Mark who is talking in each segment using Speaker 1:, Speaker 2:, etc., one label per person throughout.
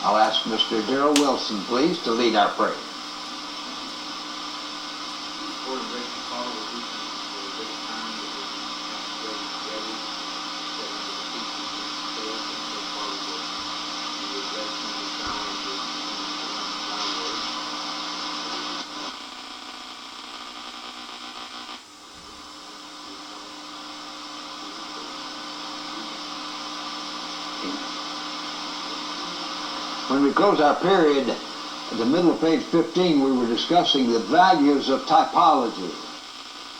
Speaker 1: I'll ask Mr. Darrell Wilson, please, to lead our prayer.
Speaker 2: Lord, and gracious Father, we thank you for this time that we have together, set under the teaching of Jesus Christ, and so far, Lord, you will bless me this hour and give me thy word.
Speaker 1: When we close our period, at the middle of page 15, we were discussing the values of typology.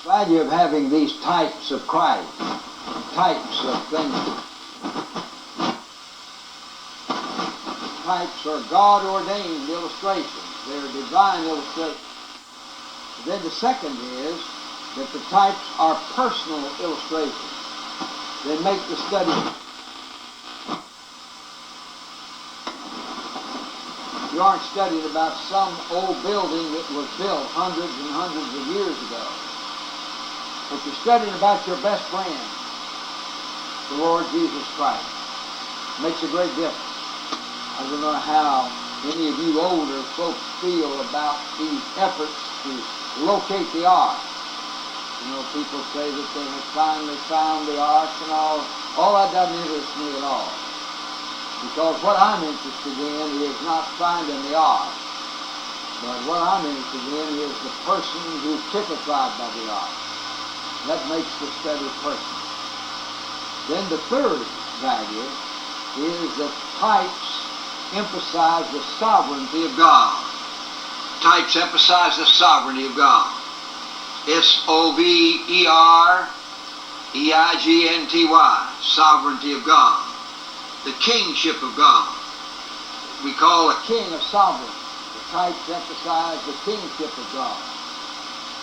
Speaker 1: The value of having these types of Christ, types of things. Types are God-ordained illustrations. They're divine illustrations. Then the second is that the types are personal illustrations. They make the study. You aren't studying about some old building that was built hundreds and hundreds of years ago. But you're studying about your best friend, the Lord Jesus Christ. It makes a great difference. I don't know how any of you older folks feel about these efforts to locate the ark. You know, people say that they have finally found the ark and all. All that doesn't interest me at all. Because what I'm interested in is not finding the ark, but what I'm interested in is the person who's typified by the ark. That makes the study personal. Then the third value is that types emphasize the sovereignty of God. Types emphasize the sovereignty of God. S-O-V-E-R-E-I-G-N-T-Y, sovereignty of God. The kingship of God. We call a king a sovereign. The types emphasize the kingship of God.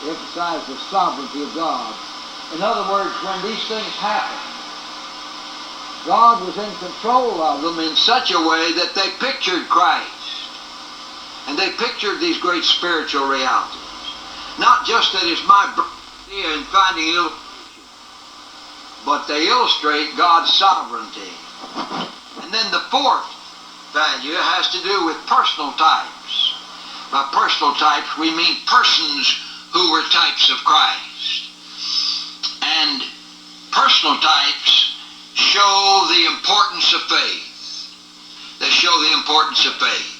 Speaker 1: They emphasize the sovereignty of God. In other words, when these things happen, God was in control of them in such a way that they pictured Christ. And they pictured these great spiritual realities. Not just that it's my idea in finding illustration, but they illustrate God's sovereignty. And then the fourth value has to do with personal types. By personal types, we mean persons who were types of Christ. And personal types show the importance of faith. They show the importance of faith.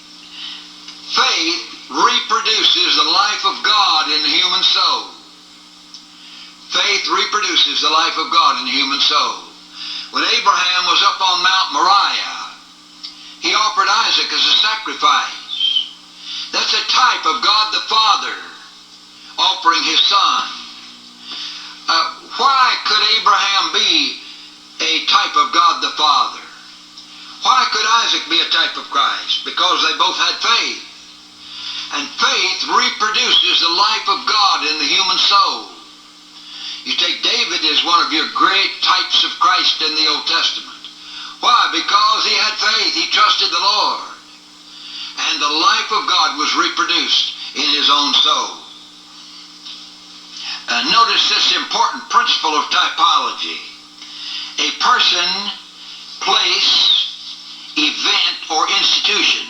Speaker 1: Faith reproduces the life of God in the human soul. Faith reproduces the life of God in the human soul. When Abraham was up on Mount Moriah, he offered Isaac as a sacrifice. That's a type of God the Father offering his son. Why could Abraham be a type of God the Father? Why could Isaac be a type of Christ? Because they both had faith. And faith reproduces the life of God in the human soul. You take David as one of your great types of Christ in the Old Testament. Why? Because he had faith. He trusted the Lord. And the life of God was reproduced in his own soul. Notice this important principle of typology. A person, place, event, or institution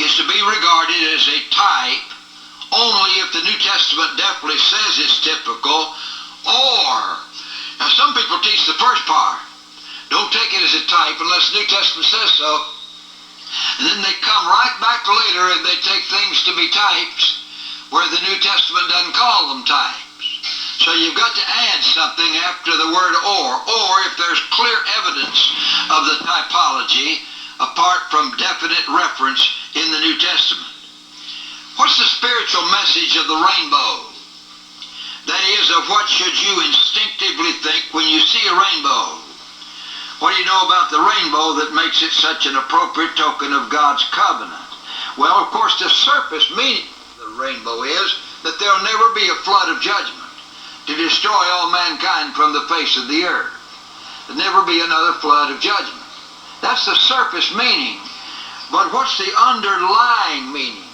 Speaker 1: is to be regarded as a type only if the New Testament definitely says it's typical, or, now some people teach the first part. Don't take it as a type unless the New Testament says so. And then they come right back later and they take things to be types where the New Testament doesn't call them types. So you've got to add something after the word or if there's clear evidence of the typology apart from definite reference in the New Testament. What's the spiritual message of the rainbow? That is, of what should you instinctively think when you see a rainbow? What do you know about the rainbow that makes it such an appropriate token of God's covenant? Well, of course, the surface meaning of the rainbow is that there'll never be a flood of judgment to destroy all mankind from the face of the earth. There'll never be another flood of judgment. That's the surface meaning. But what's the underlying meaning?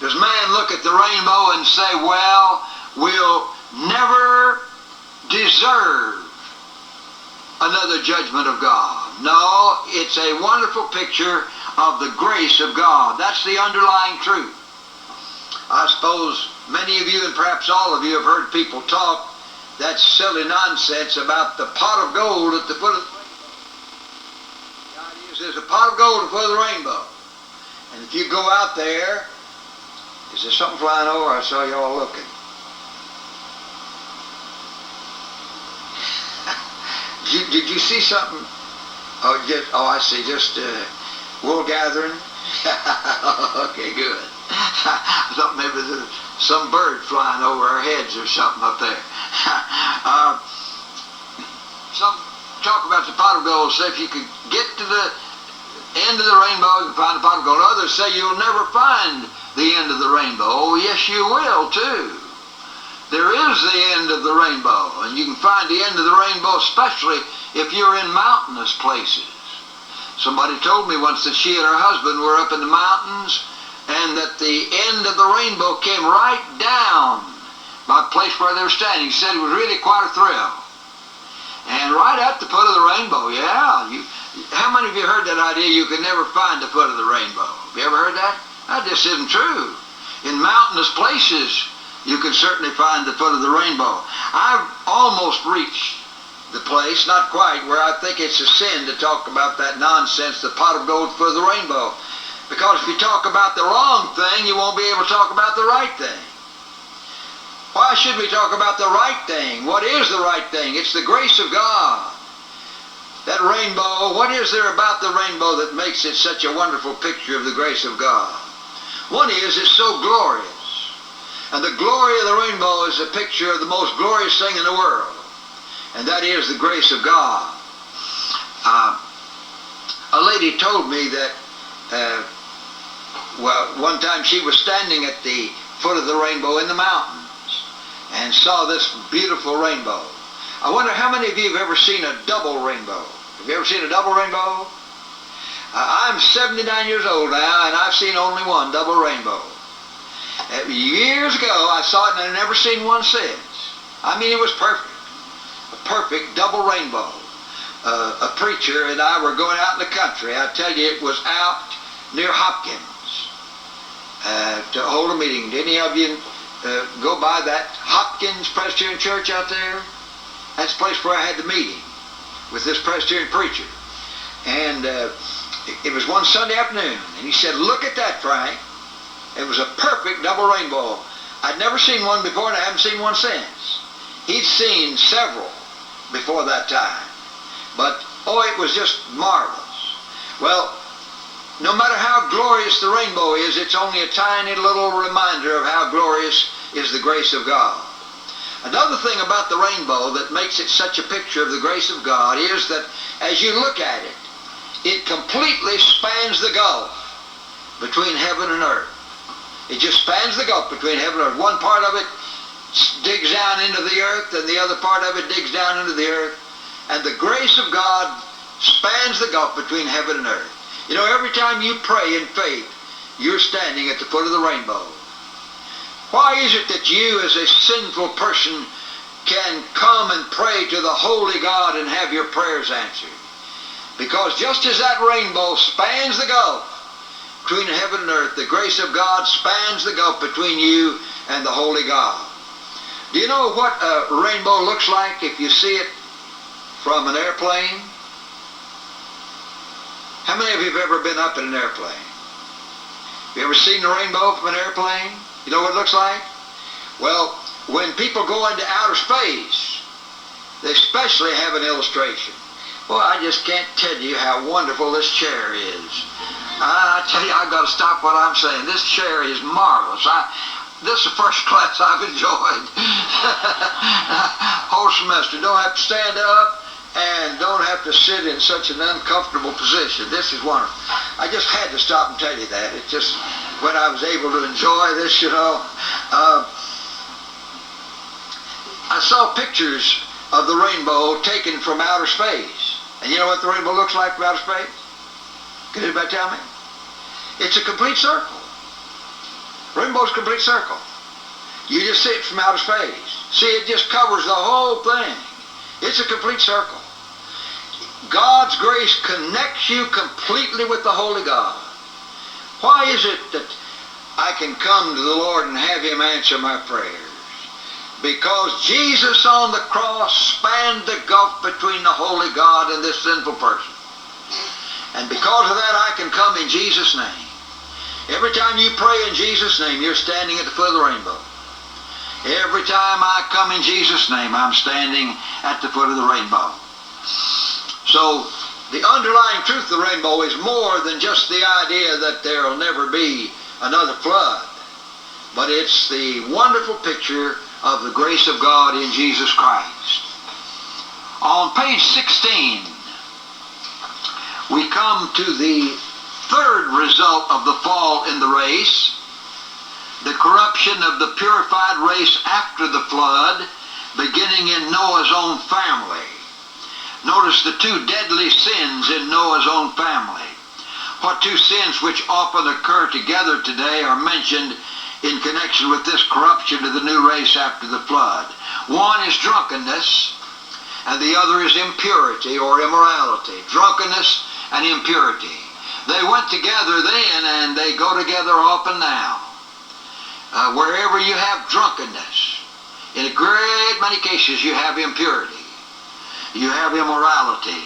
Speaker 1: Does man look at the rainbow and say, well, we'll never deserve another judgment of God? No, it's a wonderful picture of the grace of God. That's the underlying truth. I suppose many of you, and perhaps all of you, have heard people talk that silly nonsense about the pot of gold at the foot of the rainbow. The idea is there's a pot of gold at the foot of the rainbow. And if you go out there, is there something flying over? I saw y'all looking. Did you see something? Oh, I see. Just wool gathering. Okay, good. I thought maybe there's some bird flying over our heads or something up there. Some talk about the pot of gold. Say if you could get to the end of the rainbow, you can find the pot of gold. Others say you'll never find the end of the rainbow. Oh, yes, you will too. There is the end of the rainbow, and you can find the end of the rainbow especially if you're in mountainous places. Somebody told me once that she and her husband were up in the mountains, and that the end of the rainbow came right down by the place where they were standing. He said it was really quite a thrill. And right at the foot of the rainbow, yeah. How many of you heard that idea you could never find the foot of the rainbow? Have you ever heard that? That just isn't true. In mountainous places, you can certainly find the foot of the rainbow. I've almost reached the place, not quite, where I think it's a sin to talk about that nonsense, the pot of gold for the rainbow. Because if you talk about the wrong thing, you won't be able to talk about the right thing. Why should we talk about the right thing? What is the right thing? It's the grace of God. That rainbow, what is there about the rainbow that makes it such a wonderful picture of the grace of God? One is, it's so glorious. And the glory of the rainbow is a picture of the most glorious thing in the world. And that is the grace of God. A lady told me that, one time she was standing at the foot of the rainbow in the mountains and saw this beautiful rainbow. I wonder how many of you have ever seen a double rainbow? Have you ever seen a double rainbow? I'm 79 years old now, and I've seen only one double rainbow. Years ago, I saw it, and I've never seen one since. I mean, it was perfect. A perfect double rainbow. A preacher and I were going out in the country. I tell you, it was out near Hopkins to hold a meeting. Did any of you go by that Hopkins Presbyterian Church out there? That's the place where I had the meeting with this Presbyterian preacher. And it was one Sunday afternoon, and he said, "Look at that, Frank." It was a perfect double rainbow. I'd never seen one before, and I haven't seen one since. He'd seen several before that time. But, oh, it was just marvelous. Well, no matter how glorious the rainbow is, it's only a tiny little reminder of how glorious is the grace of God. Another thing about the rainbow that makes it such a picture of the grace of God is that as you look at it, it completely spans the gulf between heaven and earth. It just spans the gulf between heaven and earth. One part of it digs down into the earth, and the other part of it digs down into the earth. And the grace of God spans the gulf between heaven and earth. You know, every time you pray in faith, you're standing at the foot of the rainbow. Why is it that you as a sinful person can come and pray to the holy God and have your prayers answered? Because just as that rainbow spans the gulf between heaven and earth, the grace of God spans the gulf between you and the holy God. Do you know what a rainbow looks like if you see it from an airplane? How many of you have ever been up in an airplane? Have you ever seen the rainbow from an airplane? You know what it looks like? Well, when people go into outer space, they especially have an illustration. Well, I just can't tell you how wonderful this chair is. I tell you, I've got to stop what I'm saying. This chair is marvelous. This is the first class I've enjoyed. Whole semester. Don't have to stand up and don't have to sit in such an uncomfortable position. This is wonderful. I just had to stop and tell you that. It's just when I was able to enjoy this, you know. I saw pictures of the rainbow taken from outer space. And you know what the rainbow looks like from outer space? Can anybody tell me? It's a complete circle. Rainbow's a complete circle. You just see it from outer space. See, it just covers the whole thing. It's a complete circle. God's grace connects you completely with the Holy God. Why is it that I can come to the Lord and have Him answer my prayers? Because Jesus on the cross spanned the gulf between the holy God and this sinful person. And because of that, I can come in Jesus' name. Every time you pray in Jesus' name, you're standing at the foot of the rainbow. Every time I come in Jesus' name, I'm standing at the foot of the rainbow. So, the underlying truth of the rainbow is more than just the idea that there will never be another flood. But it's the wonderful picture of the grace of God in Jesus Christ. On page 16, we come to the third result of the fall in the race, the corruption of the purified race after the flood, beginning in Noah's own family. Notice the two deadly sins in Noah's own family. What two sins which often occur together today are mentioned in connection with this corruption of the new race after the flood. One is drunkenness, and the other is impurity or immorality. Drunkenness and impurity. They went together then, and they go together often now. Wherever you have drunkenness, in a great many cases you have impurity. You have immorality.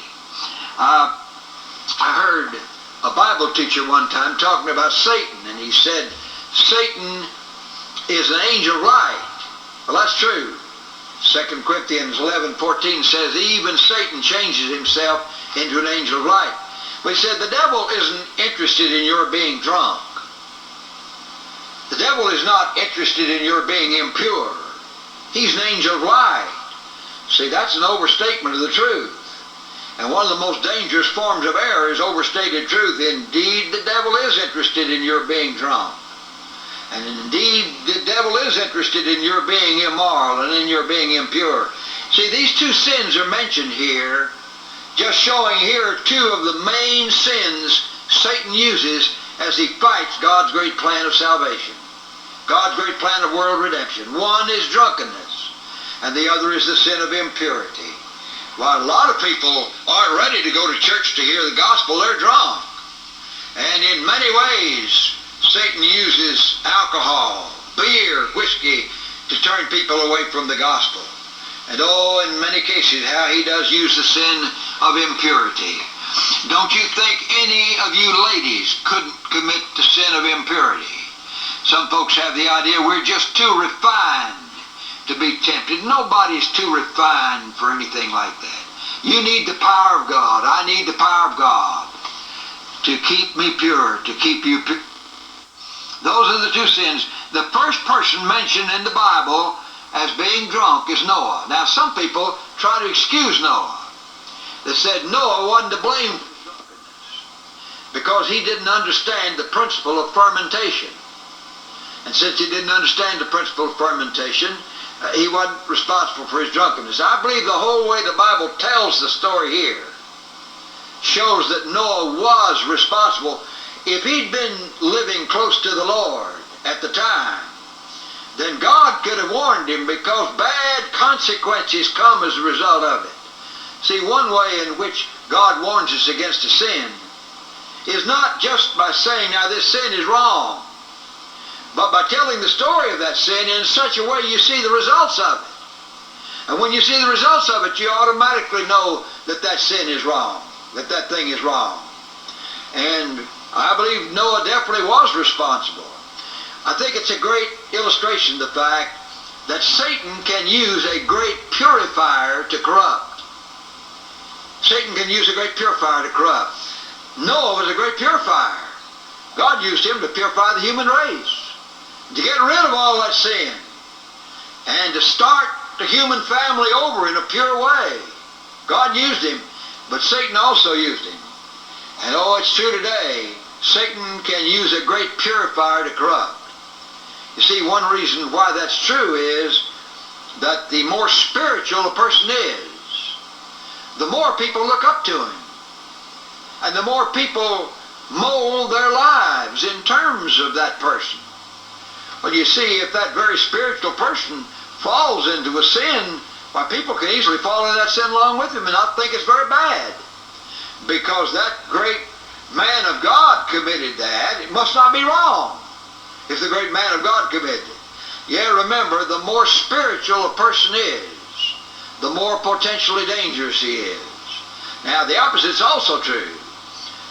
Speaker 1: I heard a Bible teacher one time talking about Satan, and he said, Satan is an angel of light. Well, that's true. 2 Corinthians 11:14 says, even Satan changes himself into an angel of light. But he said, the devil isn't interested in your being drunk. The devil is not interested in your being impure. He's an angel of light. See, that's an overstatement of the truth. And one of the most dangerous forms of error is overstated truth. Indeed, the devil is interested in your being drunk. And indeed, the devil is interested in your being immoral and in your being impure. See, these two sins are mentioned here, just showing here two of the main sins Satan uses as he fights God's great plan of salvation, God's great plan of world redemption. One is drunkenness, and the other is the sin of impurity. While a lot of people aren't ready to go to church to hear the gospel, they're drunk. And in many ways, Satan uses alcohol, beer, whiskey to turn people away from the gospel. And in many cases, how he does use the sin of impurity. Don't you think any of you ladies couldn't commit the sin of impurity? Some folks have the idea we're just too refined to be tempted. Nobody's too refined for anything like that. You need the power of God. I need the power of God to keep me pure, to keep you pure. Those are the two sins. The first person mentioned in the Bible as being drunk is Noah. Now, some people try to excuse Noah. They said Noah wasn't to blame for drunkenness because he didn't understand the principle of fermentation. And since he didn't understand the principle of fermentation, he wasn't responsible for his drunkenness. I believe the whole way the Bible tells the story here shows that Noah was responsible. If he'd been living close to the Lord at the time, then God could have warned him, because bad consequences come as a result of it. See, one way in which God warns us against a sin is not just by saying, now this sin is wrong, but by telling the story of that sin in such a way you see the results of it. And when you see the results of it, you automatically know that that sin is wrong, that that thing is wrong. And I believe Noah definitely was responsible. I think it's a great illustration of the fact that Satan can use a great purifier to corrupt. Satan can use a great purifier to corrupt. Noah was a great purifier. God used him to purify the human race, to get rid of all that sin, and to start the human family over in a pure way. God used him, but Satan also used him. And it's true today. Satan can use a great purifier to corrupt. You see, one reason why that's true is that the more spiritual a person is, the more people look up to him. And the more people mold their lives in terms of that person. Well, you see, if that very spiritual person falls into a sin, why, people can easily fall into that sin along with him and not think it's very bad. Because that great man of God committed that, it must not be wrong if the great man of God committed it. Yeah, remember, the more spiritual a person is, the more potentially dangerous he is. Now, the opposite's also true.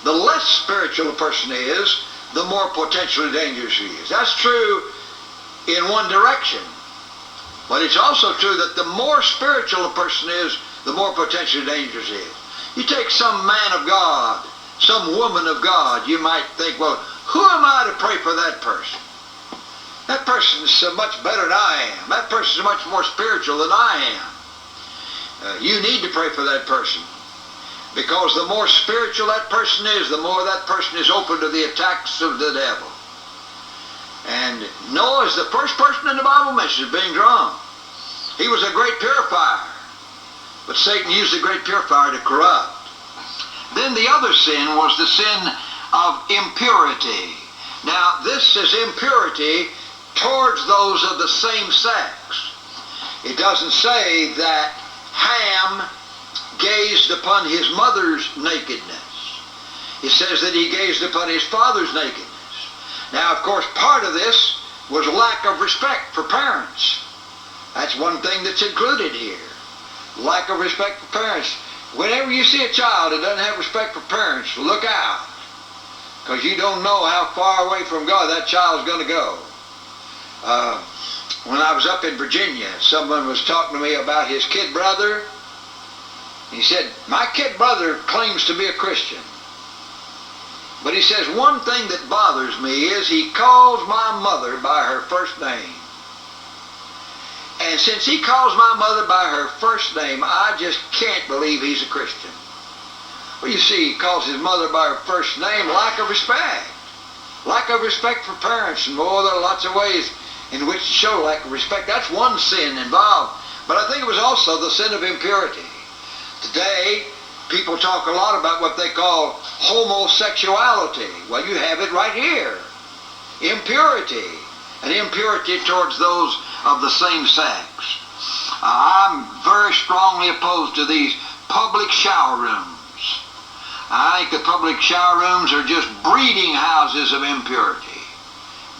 Speaker 1: The less spiritual a person is, the more potentially dangerous he is. That's true in one direction. But it's also true that the more spiritual a person is, the more potentially dangerous he is. You take some man of God, some woman of God, you might think, well, who am I to pray for that person? That person's so much better than I am. That person's much more spiritual than I am. You need to pray for that person. Because the more spiritual that person is, the more that person is open to the attacks of the devil. And Noah is the first person in the Bible mentioned being drunk. He was a great purifier. But Satan used the great purifier to corrupt. Then the other sin was the sin of impurity. Now, this is impurity towards those of the same sex. It doesn't say that Ham gazed upon his mother's nakedness. It says that he gazed upon his father's nakedness. Now, of course, part of this was lack of respect for parents. That's one thing that's included here. Lack of respect for parents. Whenever you see a child that doesn't have respect for parents, look out. Because you don't know how far away from God that child's going to go. When I was up in Virginia, someone was talking to me about his kid brother. He said, my kid brother claims to be a Christian. But he says, one thing that bothers me is he calls my mother by her first name. And since he calls my mother by her first name, I just can't believe he's a Christian. Well, you see, he calls his mother by her first name, lack of respect. Lack of respect for parents. And boy, there are lots of ways in which to show lack of respect. That's one sin involved. But I think it was also the sin of impurity. Today, people talk a lot about what they call homosexuality. Well, you have it right here. Impurity. And impurity towards those of the same sex. I'm very strongly opposed to these public shower rooms. I think the public shower rooms are just breeding houses of impurity.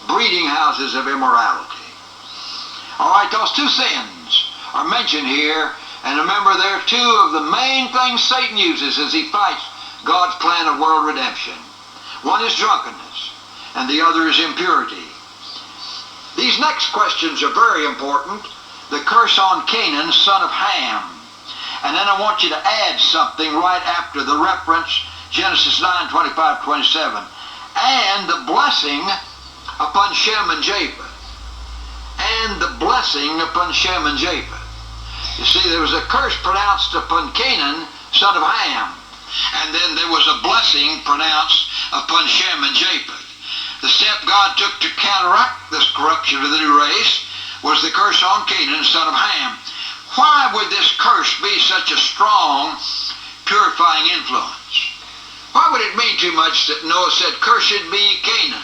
Speaker 1: Breeding houses of immorality. All right, those two sins are mentioned here. And remember, they're two of the main things Satan uses as he fights God's plan of world redemption. One is drunkenness, and the other is impurity. These next questions are very important. The curse on Canaan, son of Ham. And then I want you to add something right after the reference, Genesis 9:25-27. And the blessing upon Shem and Japheth. And the blessing upon Shem and Japheth. You see, there was a curse pronounced upon Canaan, son of Ham. And then there was a blessing pronounced upon Shem and Japheth. The step God took to counteract this corruption of the new race was the curse on Canaan, son of Ham. Why would this curse be such a strong, purifying influence? Why would it mean too much that Noah said, cursed be Canaan?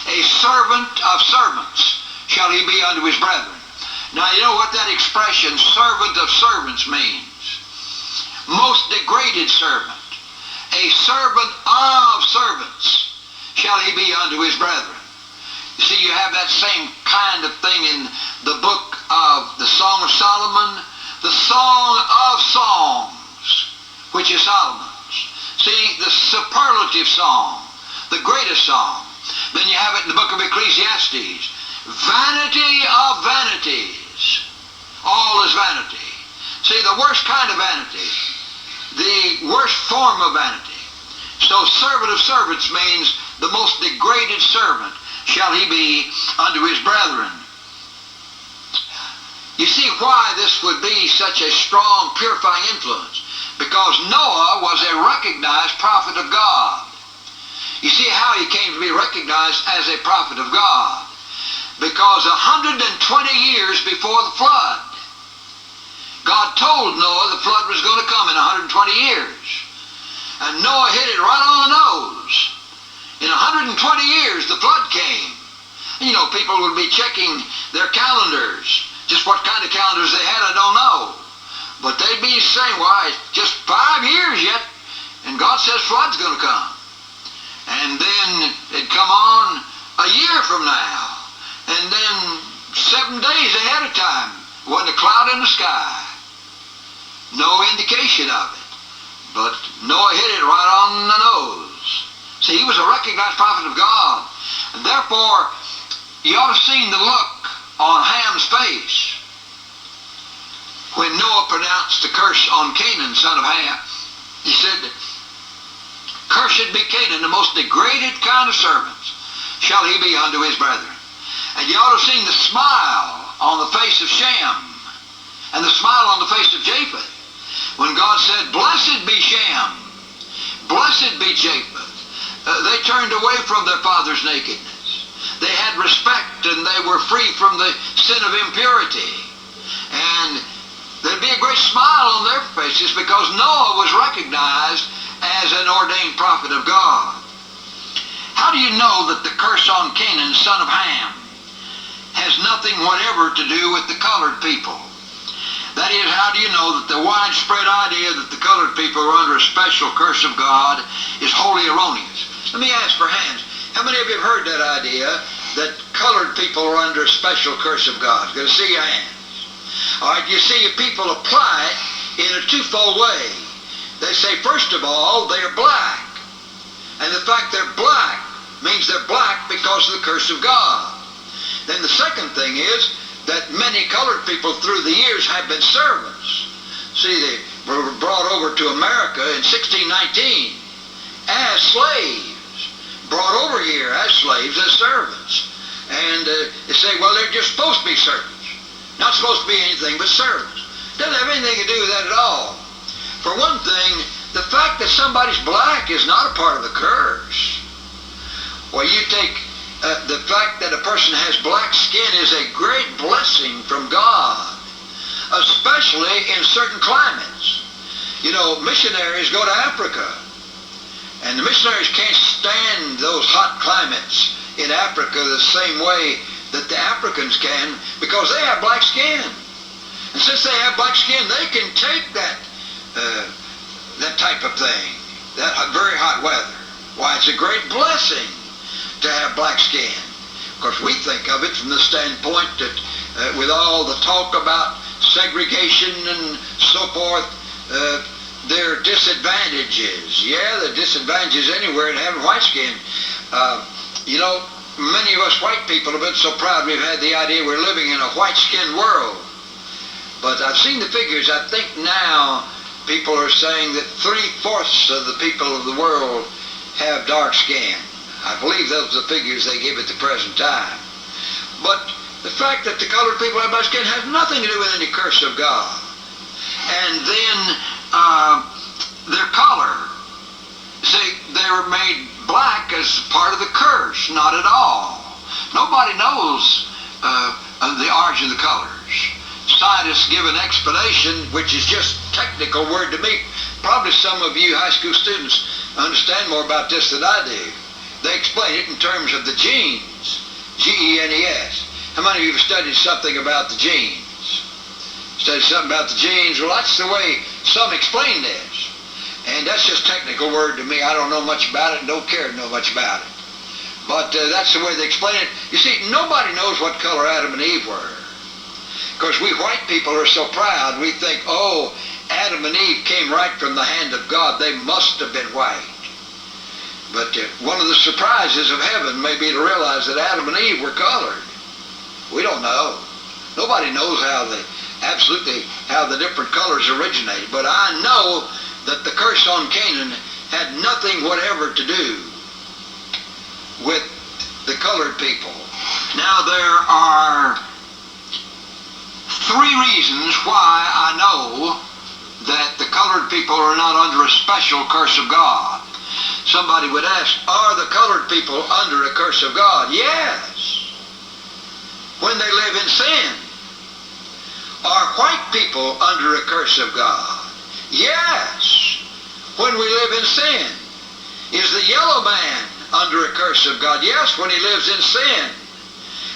Speaker 1: A servant of servants shall he be unto his brethren. Now, you know what that expression, servant of servants, means? Most degraded servant. A servant of servants shall he be unto his brethren. You see, you have that same kind of thing in the book of the Song of Solomon, the Song of Songs, which is Solomon's. See, the superlative song, the greatest song. Then you have it in the book of Ecclesiastes, vanity of vanities. All is vanity. See, the worst kind of vanity, the worst form of vanity. So servant of servants means the most degraded servant shall he be unto his brethren. You see why this would be such a strong purifying influence. Because Noah was a recognized prophet of God. You see how he came to be recognized as a prophet of God. Because 120 years before the flood, God told Noah the flood was going to come in 120 years. And Noah hit it right on the nose. In 120 years, the flood came. You know, people would be checking their calendars. Just what kind of calendars they had, I don't know. But they'd be saying, why, it's just 5 years yet, and God says flood's going to come. And then it'd come on a year from now. And then 7 days ahead of time, wasn't a cloud in the sky. No indication of it. But Noah hit it right on the nose. See, he was a recognized prophet of God. And therefore, you ought to have seen the look on Ham's face when Noah pronounced the curse on Canaan, son of Ham. He said, "Cursed be Canaan, the most degraded kind of servants shall he be unto his brethren." And you ought to have seen the smile on the face of Shem and the smile on the face of Japheth when God said, "Blessed be Shem, blessed be Japheth." They turned away from their father's nakedness. They had respect, and they were free from the sin of impurity. And there'd be a great smile on their faces because Noah was recognized as an ordained prophet of God. How do you know that the curse on Canaan, son of Ham, has nothing whatever to do with the colored people? That is, how do you know that the widespread idea that the colored people are under a special curse of God is wholly erroneous? Let me ask for hands. How many of you have heard that idea that colored people are under a special curse of God? Going to see your hands. All right, you see, people apply it in a twofold way. They say, first of all, they are black. And the fact they're black means they're black because of the curse of God. Then the second thing is that many colored people through the years have been servants. See, they were brought over to America in 1619 as slaves. Brought over here as slaves, as servants. And they say, well, they're just supposed to be servants. Not supposed to be anything but servants. Doesn't have anything to do with that at all. For one thing, the fact that somebody's black is not a part of the curse. Well, you take the fact that a person has black skin is a great blessing from God, especially in certain climates. You know, missionaries go to Africa, and the missionaries can't stand those hot climates in Africa the same way that the Africans can, because they have black skin. And since they have black skin, they can take that type of thing, that very hot weather. Why, it's a great blessing to have black skin. Of course, we think of it from the standpoint that with all the talk about segregation and so forth, there are disadvantages. Yeah, there are disadvantages anywhere in having white skin. You know, many of us white people have been so proud we've had the idea we're living in a white-skinned world. But I've seen the figures. I think now people are saying that 3/4 of the people of the world have dark skin. I believe those are the figures they give at the present time. But the fact that the colored people have black skin has nothing to do with any curse of God. And then their color. See, they were made black as part of the curse, not at all. Nobody knows the origin of the colors. Scientists give an explanation, which is just technical word to me. Probably some of you high school students understand more about this than I do. They explain it in terms of the genes, G-E-N-E-S. How many of you have studied something about the genes? Studied something about the genes? Well, that's the way some explain this. And that's just technical word to me. I don't know much about it and don't care to know much about it. But that's the way they explain it. You see, nobody knows what color Adam and Eve were. Because we white people are so proud, we think, oh, Adam and Eve came right from the hand of God. They must have been white. But one of the surprises of heaven may be to realize that Adam and Eve were colored. We don't know. Nobody knows how the different colors originated. But I know that the curse on Canaan had nothing whatever to do with the colored people. Now there are 3 reasons why I know that the colored people are not under a special curse of God. Somebody would ask, are the colored people under a curse of God? Yes. When they live in sin. Are white people under a curse of God? Yes. When we live in sin. Is the yellow man under a curse of God? Yes, when he lives in sin.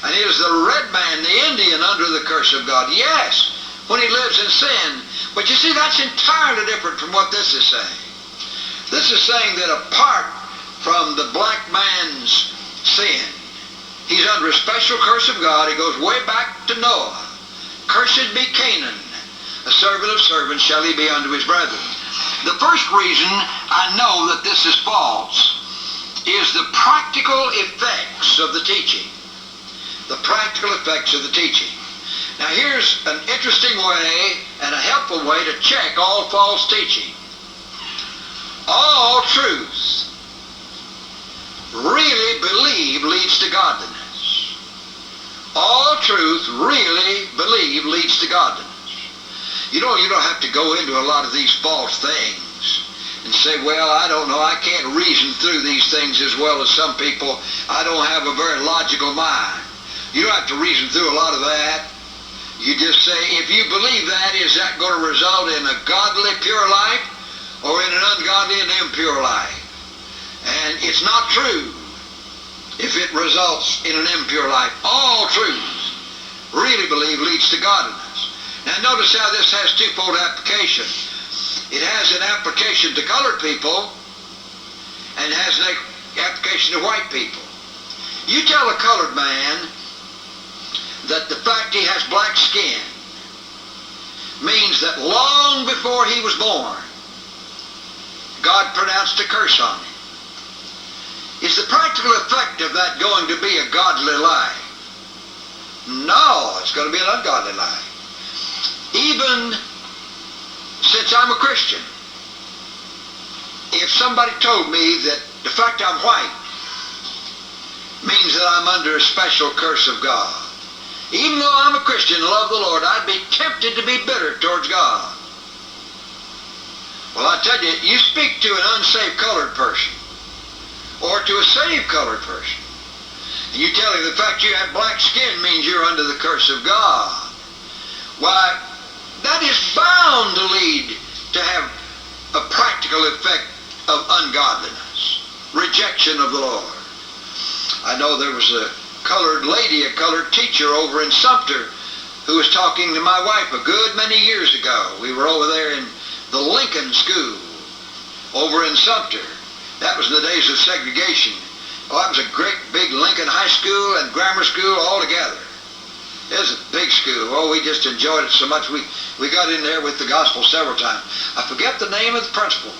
Speaker 1: And is the red man, the Indian, under the curse of God? Yes, when he lives in sin. But you see, that's entirely different from what this is saying. This is saying that apart from the black man's sin. He's under a special curse of God. It goes way back to Noah. Cursed be Canaan, a servant of servants shall he be unto his brethren. The first reason I know that this is false is the practical effects of the teaching. The practical effects of the teaching. Now here's an interesting way and a helpful way to check all false teaching. All truth really believe leads to godliness. All truth really believe leads to godliness. You know, you don't have to go into a lot of these false things and say, well, I don't know, I can't reason through these things as well as some people. I don't have a very logical mind. You don't have to reason through a lot of that. You just say, if you believe that, is that going to result in a godly, pure life or in an ungodly and impure life? And it's not true if it results in an impure life. All truth really believe leads to godliness. Now notice how this has twofold application. It has an application to colored people and has an application to white people. You tell a colored man that the fact he has black skin means that long before he was born, God pronounced a curse on him. Is the practical effect of that going to be a godly life? No, it's going to be an ungodly life. Even since I'm a Christian, if somebody told me that the fact I'm white means that I'm under a special curse of God, even though I'm a Christian and love the Lord, I'd be tempted to be bitter towards God. Well, I tell you, you speak to an unsaved colored person or to a saved colored person, and you tell him the fact you have black skin means you're under the curse of God. Why, that is bound to lead to have a practical effect of ungodliness, rejection of the Lord. I know there was a colored lady, a colored teacher over in Sumter who was talking to my wife a good many years ago. We were over there in the Lincoln School over in Sumter. That was in the days of segregation. Oh, that was a great big Lincoln High School and grammar school all together. It was a big school. Oh, we just enjoyed it so much. We got in there with the gospel several times. I forget the name of the principal,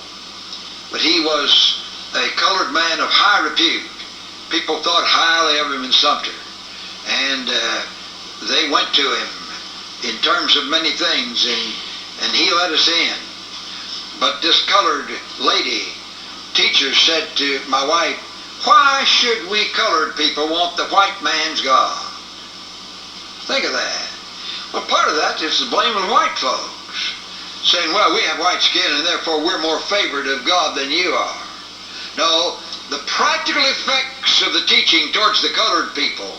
Speaker 1: but he was a colored man of high repute. People thought highly of him in Sumter. And they went to him in terms of many things, and he let us in. But this colored lady teacher said to my wife, why should we colored people want the white man's God? Think of that. Well, part of that is the blame of white folks, saying, well, we have white skin and therefore we're more favored of God than you are. No, the practical effects of the teaching towards the colored people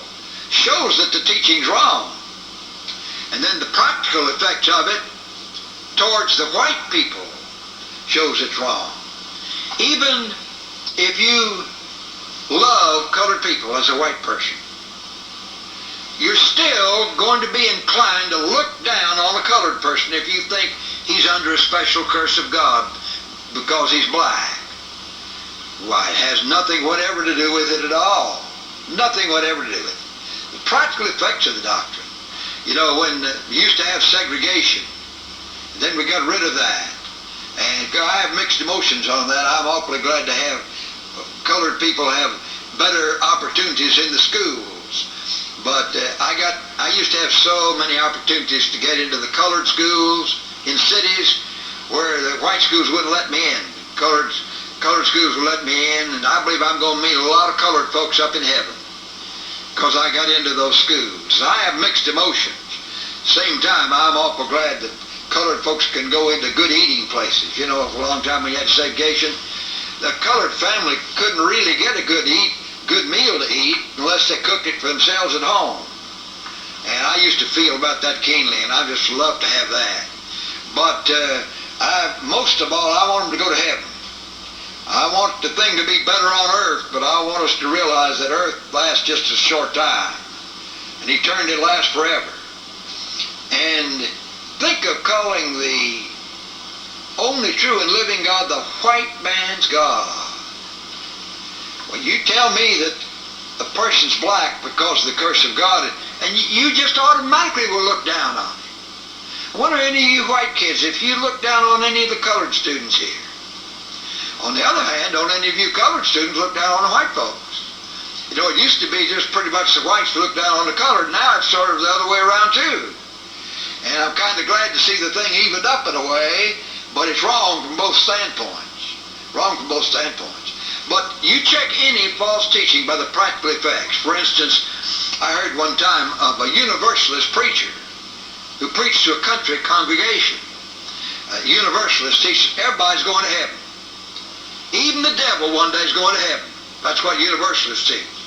Speaker 1: shows that the teaching's wrong. And then the practical effects of it towards the white people shows it's wrong. Even if you love colored people as a white person, you're still going to be inclined to look down on a colored person if you think he's under a special curse of God because he's black. Why, it has nothing whatever to do with it at all. Nothing whatever to do with it. The practical effects of the doctrine. You know, when we used to have segregation, then we got rid of that. And I have mixed emotions on that. I'm awfully glad to have colored people have better opportunities in the schools. But I used to have so many opportunities to get into the colored schools in cities where the white schools wouldn't let me in. Colored schools would let me in, and I believe I'm going to meet a lot of colored folks up in heaven because I got into those schools. I have mixed emotions. Same time, I'm awful glad that colored folks can go into good eating places. You know, for a long time when you had segregation, the colored family couldn't really get a good meal to eat unless they cooked it for themselves at home. And I used to feel about that keenly, and I just love to have that. But most of all, I want them to go to heaven. I want the thing to be better on earth, but I want us to realize that earth lasts just a short time, and eternity lasts forever. And think of calling the only true and living God the white man's God. Well, you tell me that a person's black because of the curse of God, and you just automatically will look down on it. I wonder, any of you white kids, if you look down on any of the colored students here. On the other hand, don't any of you colored students look down on the white folks? You know, it used to be just pretty much the whites look down on the colored. Now it's sort of the other way around too. And I'm kind of glad to see the thing evened up in a way, but it's wrong from both standpoints. Wrong from both standpoints. But you check any false teaching by the practical effects. For instance, I heard one time of a Universalist preacher who preached to a country congregation. Universalists teach everybody's going to heaven. Even the devil one day is going to heaven. That's what Universalists teach.